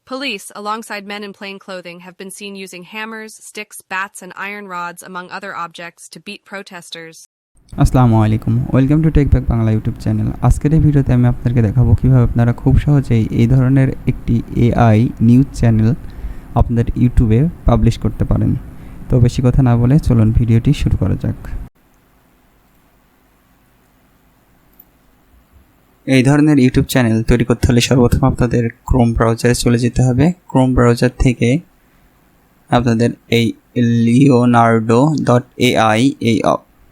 Police, alongside men in plain clothing, have been seen using hammers, sticks, bats, and iron rods, among other objects, to beat protesters. আসসালামু আলাইকুম, welcome to টেকব্যাগ-বাংলা YouTube channel. আজকের এই ভিডিওতে আমি আপনাদেরকে দেখাবো কীভাবে আপনারা খুব সহজেই এই ধরনের একটি এআই নিউজ চ্যানেল আপনাদের ইউটিউবে পাবলিশ করতে পারেন। তো বেশি কথা না বলে চলুন ভিডিওটি শুরু করা যাক। এই ধরনের ইউটিউব চ্যানেল তৈরি করতে হলে সর্বপ্রথম আপনাদের ক্রোম ব্রাউজারে চলে যেতে হবে। ক্রোম ব্রাউজার থেকে আপনাদের এই leonardo.ai এই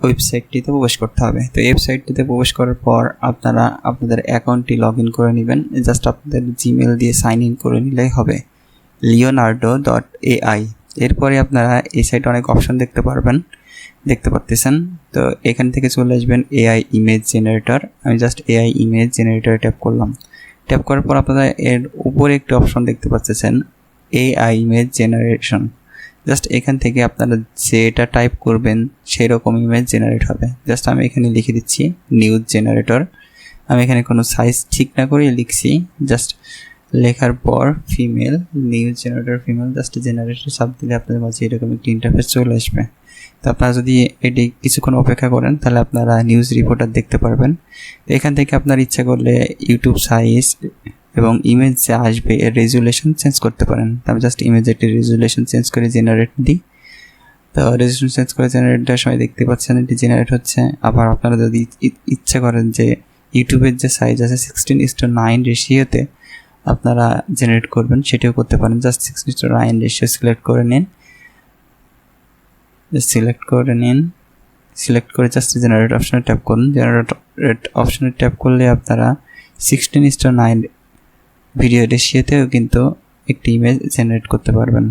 ওয়েবসাইটটিতে প্রবেশ করতে হবে। তো এই ওয়েবসাইটটিতে প্রবেশ করার পর আপনারা আপনাদের অ্যাকাউন্টটি লগ ইন করে নেবেন। জাস্ট আপনাদের জিমেল দিয়ে সাইন ইন করে নিলেই হবে, leonardo.ai। এরপরে আপনারা এই সাইটে অনেক অপশন দেখতে পারতেছেন। তো এখান থেকে চলে আসবেন এআই ইমেজ জেনারেটর। আমি জাস্ট এআই ইমেজ জেনারেটরে ট্যাপ করলাম। ট্যাপ করার পর আপনারা এর উপরে একটি অপশন দেখতে পাচ্ছেন, এআই ইমেজ জেনারেশন। জাস্ট এখান থেকে আপনারা যেটা টাইপ করবেন সেই রকম ইমেজ জেনারেট হবে। জাস্ট আমি এখানে লিখে দিচ্ছি নিউজ জেনারেটর। আমি এখানে কোনো সাইজ ঠিক না করে লিখছি। জাস্ট লেখার পর female, news generator female, just generator চাপ দিলে আপনাদের মাঝে এরকম একটি ইন্টারফেস চলে আসবে। তো আপনারা যদি এটি কিছুক্ষণ অপেক্ষা করেন তাহলে আপনারা নিউজ রিপোর্টার দেখতে পারবেন। তো এখান থেকে আপনার ইচ্ছা করলে ইউটিউব সাইজ এবং ইমেজ যে আসবে এর রেজুলেশন চেঞ্জ করতে পারেন। আমি জাস্ট ইমেজ একটি রেজুলেশন চেঞ্জ করে জেনারেট দিই। তো রেজুলেশন চেঞ্জ করে জেনারেট দেওয়ার সময় দেখতে পাচ্ছেন এটি জেনারেট হচ্ছে। আবার আপনারা যদি ইচ্ছা করেন যে ইউটিউবের যে সাইজ আছে 16:9 রেশিওতে আপনারা জেনারেট করবেন, সেটিও করতে পারেন। জাস্ট 16:9 রেশিও সিলেক্ট করে নিন। সিলেক্ট করে জাস্ট জেনারেট অপশনে ট্যাপ করুন। জেনারেট অপশনে ট্যাপ করলে আপনারা 16:9 ভিডিও রেশিওতেও কিন্তু একটি ইমেজ জেনারেট করতে পারবেন।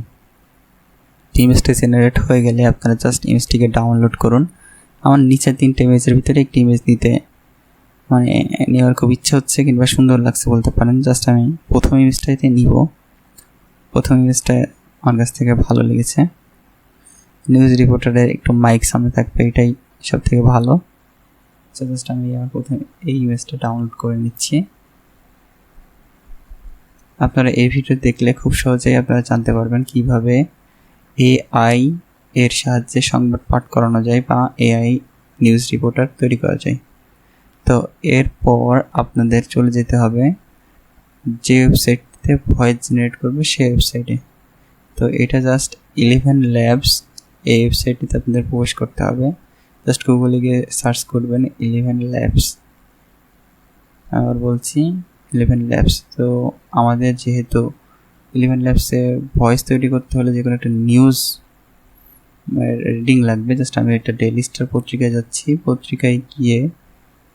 ইমেজটা জেনারেট হয়ে গেলে আপনারা জাস্ট ইমেজটিকে ডাউনলোড করুন। আমার নিচে 3টে ইমেজের ভিতরে একটি ইমেজ নেওয়ার খুব ইচ্ছা হচ্ছে কিংবা সুন্দর লাগছে বলতে পারেন। জাস্ট আমি প্রথম ইমেজটাতে নিব। প্রথম ইমেজটা আমার কাছ থেকে ভালো লেগেছে। নিউজ রিপোর্টারের একটু মাইক সামনে থাকবে, এটাই সব থেকে ভালো। জাস্ট আমি প্রথমে এই ইমেজটা ডাউনলোড করে নিচ্ছি। আপনারা এই ভিডিও দেখলে খুব সহজেই আপনারা জানতে পারবেন কিভাবে এআই এর সাহায্যে সংবাদ পাঠ করানো যায় বা এআই নিউজ রিপোর্টার তৈরি করা যায়। তো এরপর আপনাদের চলে যেতে হবে যে ওয়েবসাইটতে ভয়েস জেনারেট করবে সেই ওয়েবসাইটে। তো এটা জাস্ট 11 ল্যাবস, এই ওয়েবসাইটটিতে আপনাদের প্রবেশ করতে হবে। জাস্ট গুগলে গিয়ে সার্চ করবেন 11 ল্যাবস। আবার বলছি 11 ল্যাবস। তো আমাদের যেহেতু 11 ল্যাবসে ভয়েস তৈরি করতে হলে যে কোনো একটা নিউজ রিডিং লাগবে। জাস্ট আমি একটা ডেইলি স্টার পত্রিকায় যাচ্ছি। পত্রিকায় গিয়ে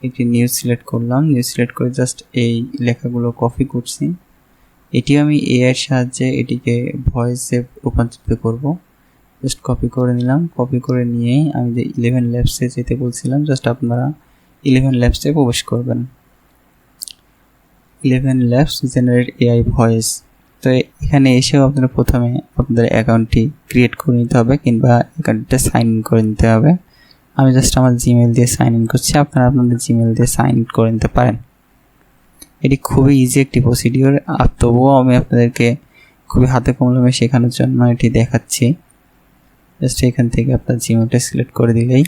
একটি নিউজ সিলেক্ট করলাম। নিউজ সিলেক্ট করে জাস্ট এই লেখাগুলো কপি করছি। এটি আমি এআইয়ের সাহায্যে এটিকে ভয়েসে রূপান্তরিত করব। জাস্ট কপি করে নিলাম। কপি করে নিয়েই আমি যে 11 ল্যাবসে যেতে বলছিলাম, জাস্ট আপনারা 11 ল্যাবসে প্রবেশ করবেন। 11 ল্যাবস জেনারেট এআই ভয়েস। তো এখানে এসেও আপনারা প্রথমে আপনাদের অ্যাকাউন্টটি ক্রিয়েট করে নিতে হবে কিংবা অ্যাকাউন্টটা সাইন ইন করে নিতে হবে। আমি জাস্ট আমার জিমেল দিয়ে সাইন ইন করছি। আপনারা আপনাদের জিমেল দিয়ে সাইন ইন করে নিতে পারেন। এটি খুবই ইজি একটি প্রসিডিওর, আর তবুও আমি আপনাদেরকে খুবই হাতে কলমে শেখানোর জন্য এটি দেখাচ্ছি। জাস্ট এখান থেকে আপনার জিমেলটা সিলেক্ট করে দিলেই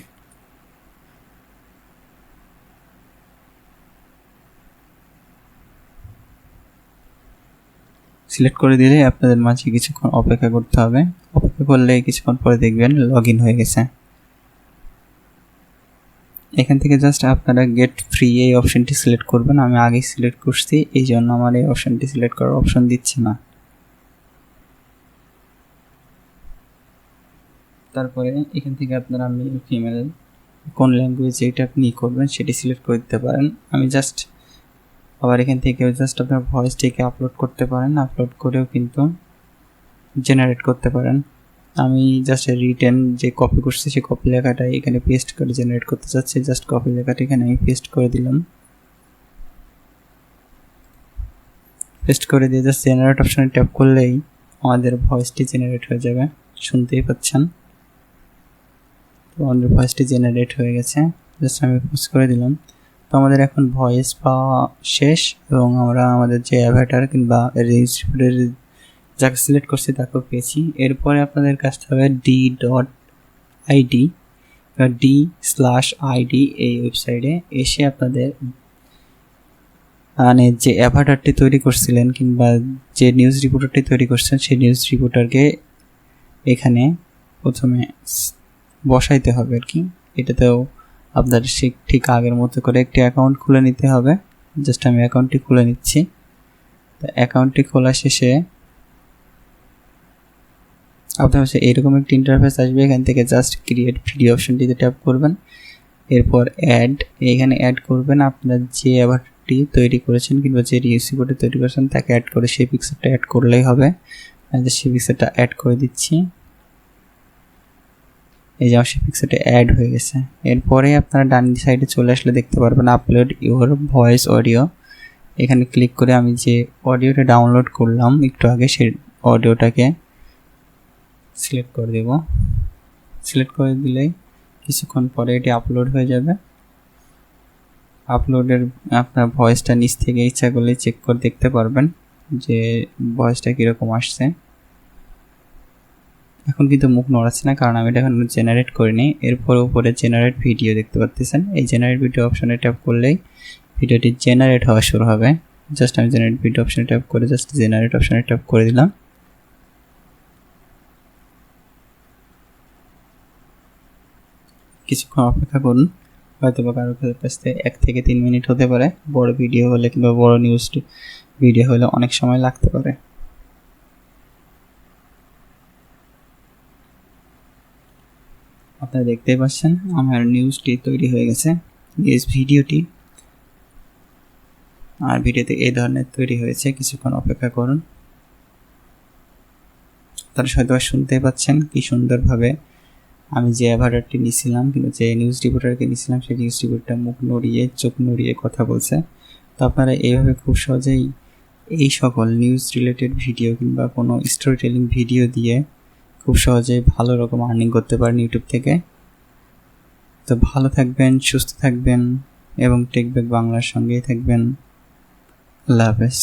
আপনাদের মাঝে কিছুক্ষণ অপেক্ষা করতে হবে। অপেক্ষা করলে কিছুক্ষণ পরে দেখবেন লগ ইন হয়ে গেছে। এখান থেকে জাস্ট আপনারা গেট ফ্রি এই অপশনটি সিলেক্ট করবেন। আমি আগেই সিলেক্ট করছি, এই জন্য আমার এই অপশনটি সিলেক্ট করার অপশন দিচ্ছে না। তারপরে এখান থেকে আপনারা মেল ফিমেল কোন ল্যাঙ্গুয়েজে এটা আপনি করবেন সেটি সিলেক্ট করে দিতে পারেন। আমি জাস্ট আবার এখান থেকে জাস্ট আপনার ভয়েসটিকে আপলোড করতে পারেন। আপলোড করেও কিন্তু জেনারেট করতে পারেন। আমি জাস্ট রিটেন যে কপি করছি সেই কপি লেখাটা এখানে পেস্ট করে জেনারেট করতে চাচ্ছি। জাস্ট কপি লেখাটা এখানে আমি পেস্ট করে দিলাম। পেস্ট করে দিয়ে জাস্ট জেনারেট অপশনে ট্যাপ করলেই আমাদের ভয়েসটি জেনারেট হয়ে যাবে। শুনতেই পাচ্ছেন। তো আমাদের ভয়েসটি জেনারেট হয়ে গেছে। জাস্ট আমি পোস্ট করে দিলাম। তো আমাদের এখন ভয়েস পাওয়া শেষ এবং আমরা আমাদের যে অ্যাভাটার কিংবা রেজিস্টারের যাকে সিলেক্ট করছি তাকেও পেয়েছি। এরপরে আপনাদের কাজটা হবে d.id d/id এই ওয়েবসাইটে এসে আপনাদের মানে যে অ্যাভাটারটি তৈরি করছিলেন কিংবা যে নিউজ রিপোর্টারটি তৈরি করছেন সেই নিউজ রিপোর্টারকে এখানে প্রথমে বসাইতে হবে আর কি। এটাতেও আপনার ঠিক আগের মতো করে একটি অ্যাকাউন্ট খুলে নিতে হবে। জাস্ট আমি অ্যাকাউন্টটি খুলে নিচ্ছি। তো অ্যাকাউন্টটি খোলা শেষে আপনার কাছে এরকম একটি ইন্টারফেস আসবে। এখান থেকে জাস্ট ক্রিয়েট ভিডিও অপশনটিতে ট্যাপ করবেন। এরপর এখানে অ্যাড করবেন আপনার যে অ্যাভাটারটি তৈরি করেছেন কিংবা যে নিউজ রিপোর্টটি তৈরি করেছেন তাকে অ্যাড করে সেই পিকচারটা অ্যাড করলেই হবে। আমি সেই পিকচারটা অ্যাড করে দিচ্ছি। এই যে আমার সেই পিকচারটা অ্যাড হয়ে গেছে। এরপরে আপনারা ডান সাইডে চলে আসলে দেখতে পারবেন আপলোড ইউর ভয়েস অডিও। এখানে ক্লিক করে আমি যে অডিওটা ডাউনলোড করলাম একটু আগে সেই অডিওটাকে সিলেক্ট করে দেব। সিলেক্ট করে দিলেই কিছুক্ষণ পরে এটি আপলোড হয়ে যাবে। আপলোডের আপনার ভয়েসটা নিচ থেকে ইচ্ছা করলে চেক করে দেখতে পারবেন যে ভয়েসটা কীরকম আসছে। এখন কিন্তু মুখ নড়াচ্ছে না কারণ আমি এটা এখন জেনারেট করিনি। এরপর উপরে জেনারেট ভিডিও দেখতে পাচ্ছেন। এই জেনারেট ভিডিও অপশনে ট্যাপ করলেই ভিডিওটি জেনারেট হওয়া শুরু হবে। জাস্ট আমি জেনারেট ভিডিও অপশনে ট্যাপ করে জাস্ট জেনারেট অপশনে ট্যাপ করে দিলাম। কিছুক্ষণ অপেক্ষা করুন, হয়তো বা কারোর কাছে 1 থেকে 3 মিনিট হতে পারে। বড় ভিডিও হলে কিংবা বড় নিউজ ভিডিও হলে অনেক সময় লাগতে পারে। আপনারা দেখতেই পাচ্ছেন আমার নিউজটি তৈরি হয়ে গেছে, নিউজ ভিডিওটি। আর ভিডিওতে এই ধরনের তৈরি হয়েছে। কিছুক্ষণ অপেক্ষা করুন। তারা হয়তো শুনতেই পাচ্ছেন কি সুন্দরভাবে আমি যে অ্যাভাটারটি নিয়েছিলাম কিংবা যে নিউজ রিপোর্টারকে নিয়েছিলাম সেই নিউজ রিপোর্টার মুখ নড়িয়ে চোখ নড়িয়ে কথা বলছে। তো আপনারা এইভাবে খুব সহজেই এই সকল নিউজ রিলেটেড ভিডিও কিংবা কোনো স্টোরি টেলিং ভিডিও দিয়ে খুব সহজেই ভালো রকম আর্নিং করতে পারেন ইউটিউব থেকে। তো ভালো থাকবেন, সুস্থ থাকবেন এবং টেকব্যাক বাংলার সঙ্গেই থাকবেন। আল্লাহ হাফেজ।